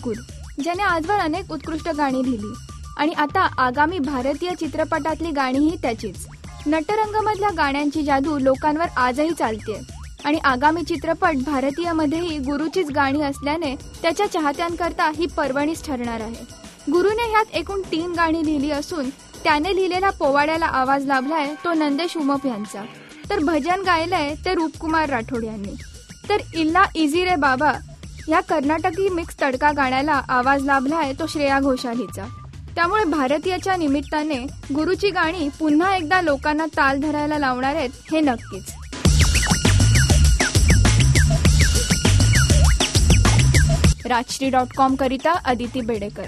ठाकूर, ज्याने आजवर अनेक उत्कृष्ट गाणी लिहिली आणि आता आगामी भारतीय चित्रपटातली गाणीही त्याचीच. नटरंगमधल्या गाण्यांची जादू लोकांवर आजही चालतेय आणि आगामी चित्रपट भारतीयमध्येही गुरुचीच गाणी असल्याने त्याच्या चाहत्यांकरता ही पर्वणीच ठरणार आहे. गुरुने ह्यात एकूण 3 गाणी लिहिली असून त्याने लिहिलेल्या पोवाड्याला आवाज लाभलाय तो नंदेश उमप यांचा, तर भजन गायलंय ते रूपकुमार राठोड यांनी. तर इल्ला इझी रे बाबा या कर्नाटकी मिक्स तडका गाण्याला आवाज लाभलाय तो श्रेया घोषाल हिचा. त्यामुळे भारतीयाच्या निमित्ताने गुरुची गाणी पुन्हा एकदा लोकांना ताल धरायला लावणार आहेत हे नक्कीच. राजश्री.com करिता अदिती बेडेकर.